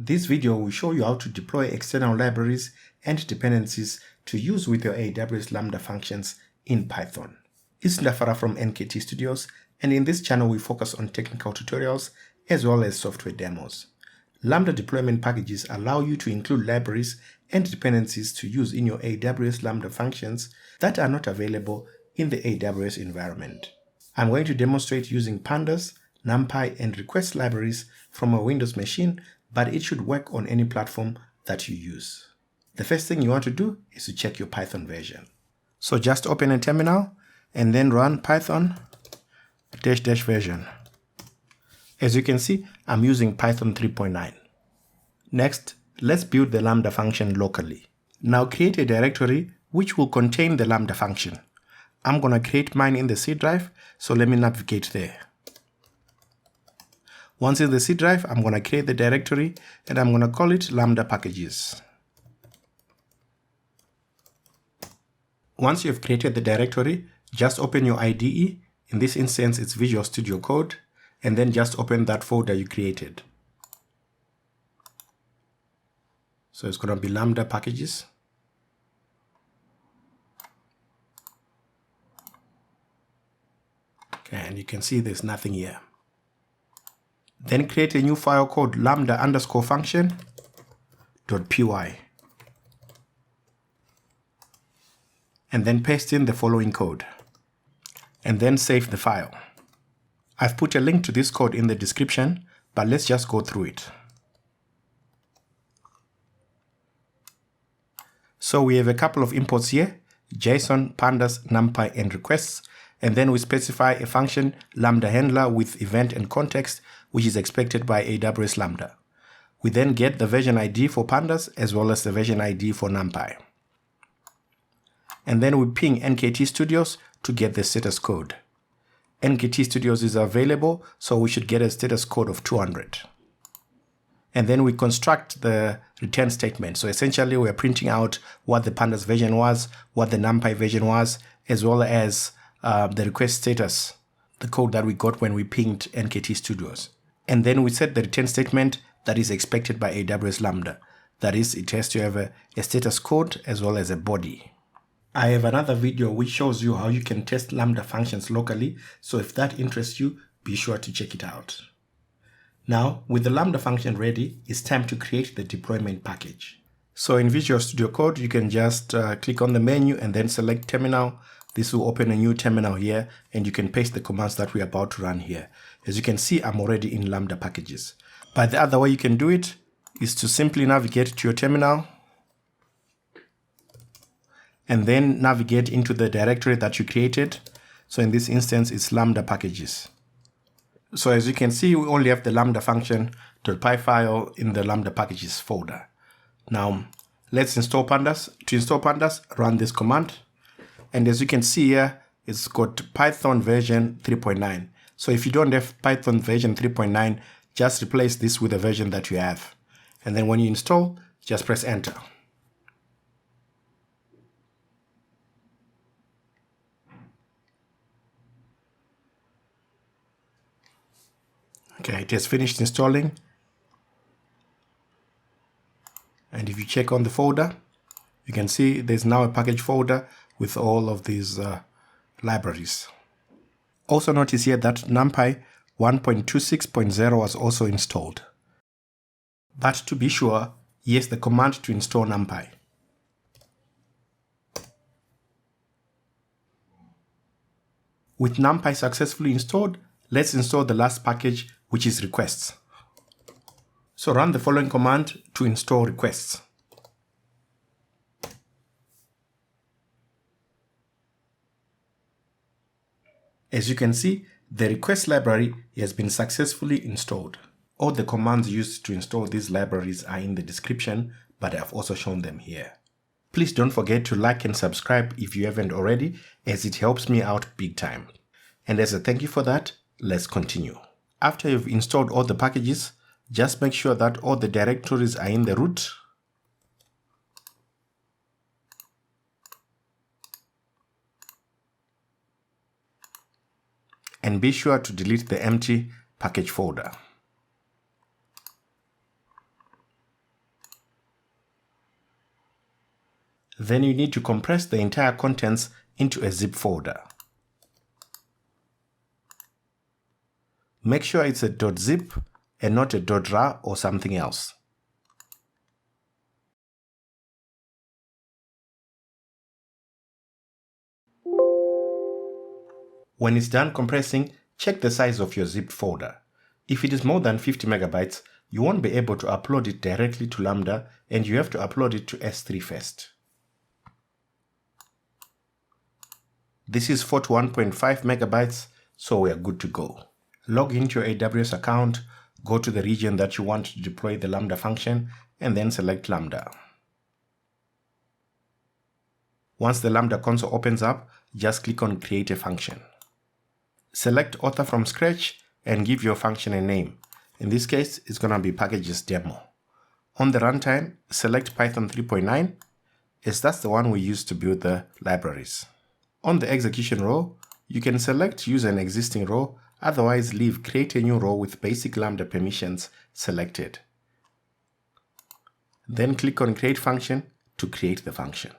This video will show you how to deploy external libraries and dependencies to use with your AWS Lambda functions in Python. It's Ndafara from NKT Studios, and in this channel we focus on technical tutorials as well as software demos. Lambda deployment packages allow you to include libraries and dependencies to use in your AWS Lambda functions that are not available in the AWS environment. I'm going to demonstrate using Pandas, Numpy, and request libraries from a Windows machine, but it should work on any platform that you use. The first thing you want to do is to check your Python version. So just open a terminal and then run Python -- version. As you can see, I'm using Python 3.9. Next, let's build the Lambda function locally. Now create a directory which will contain the Lambda function. I'm going to create mine in the C drive, so let me navigate there. Once in the C drive, I'm going to create the directory and I'm going to call it Lambda packages. Once you've created the directory, just open your IDE. In this instance, it's Visual Studio Code, and then just open that folder you created. So it's going to be Lambda packages. Okay, and you can see there's nothing here. Then create a new file called lambda_function.py. And then paste in the following code. And then save the file. I've put a link to this code in the description, but let's just go through it. So we have a couple of imports here: JSON, Pandas, Numpy, and requests. And then we specify a function Lambda handler with event and context, which is expected by AWS Lambda. We then get the version ID for Pandas as well as the version ID for Numpy. And then we ping NKT Studios to get the status code. NKT Studios is available, so we should get a status code of 200. And then we construct the return statement. So essentially we're printing out what the Pandas version was, what the Numpy version was, as well as the request status, the code that we got when we pinged NKT Studios. And then we set the return statement that is expected by AWS Lambda. That is, it has to have a status code as well as a body. I have another video which shows you how you can test Lambda functions locally, so if that interests you, be sure to check it out. Now, with the Lambda function ready, it's time to create the deployment package. So in Visual Studio Code, you can just click on the menu and then select terminal. This will open a new terminal here, and you can paste the commands that we're about to run here. As you can see, I'm already in Lambda packages. But the other way you can do it is to simply navigate to your terminal and then navigate into the directory that you created. So in this instance, it's Lambda packages. So as you can see, we only have the Lambda function.py file in the Lambda packages folder. Now, let's install Pandas. To install Pandas, run this command. And as you can see here, it's got Python version 3.9. So if you don't have Python version 3.9, just replace this with the version that you have. And then when you install, just press enter. Okay, it has finished installing. And if you check on the folder, you can see there's now a package folder with all of these libraries. Also notice here that Numpy 1.26.0 was also installed. But to be sure, here's the command to install Numpy. With Numpy successfully installed, let's install the last package, which is requests. So run the following command to install requests. As you can see, the request library has been successfully installed. All the commands used to install these libraries are in the description, but I've also shown them here. Please don't forget to like and subscribe if you haven't already, as it helps me out big time. And as a thank you for that, let's continue. After you've installed all the packages, just make sure that all the directories are in the root. And be sure to delete the empty package folder. Then you need to compress the entire contents into a zip folder. Make sure it's a .zip and not a .rar or something else. When it's done compressing, check the size of your zip folder. If it is more than 50 megabytes, you won't be able to upload it directly to Lambda and you have to upload it to S3 first. This is 41.5 megabytes, so we are good to go. Log into your AWS account, go to the region that you want to deploy the Lambda function, and then select Lambda. Once the Lambda console opens up, just click on Create a Function. Select Author from Scratch and give your function a name. In this case, it's going to be Packages Demo. On the runtime, select Python 3.9, as that's the one we use to build the libraries. On the execution row, you can select Use an existing row, otherwise leave Create a new row with basic Lambda permissions selected. Then click on Create Function to create the function.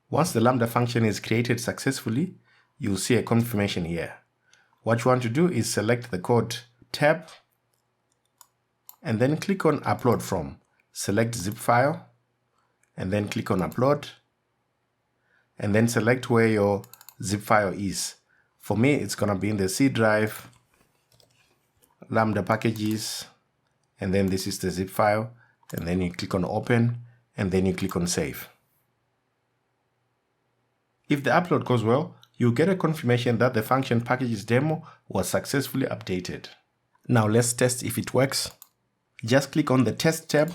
Once the Lambda function is created successfully, you'll see a confirmation here. What you want to do is select the Code tab and then click on Upload From. Select Zip File and then click on Upload and then select where your zip file is. For me, it's going to be in the C drive, Lambda packages, and then this is the zip file, and then you click on Open and then you click on Save. If the upload goes well, you'll get a confirmation that the function packages demo was successfully updated. Now let's test if it works. Just click on the Test tab,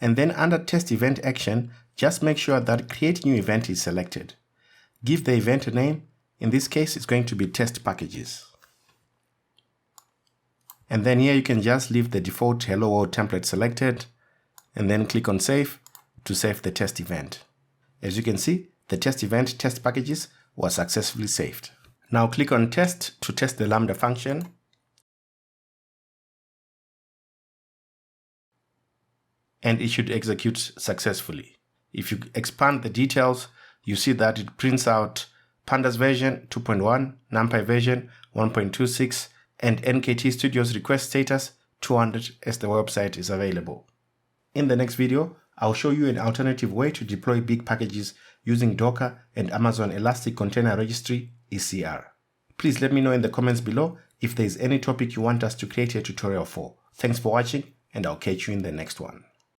and then under Test Event Action, just make sure that Create New Event is selected. Give the event a name. In this case, it's going to be Test Packages. And then here you can just leave the default Hello World template selected, and then click on Save to save the test event. As you can see, the test event Test Packages was successfully saved. Now click on Test to test the Lambda function. And it should execute successfully. If you expand the details, you see that it prints out Pandas version 2.1, Numpy version 1.26, and NKT Studio's request status 200 as the website is available. In the next video, I'll show you an alternative way to deploy big packages using Docker and Amazon Elastic Container Registry, ECR. Please let me know in the comments below if there is any topic you want us to create a tutorial for. Thanks for watching, and I'll catch you in the next one.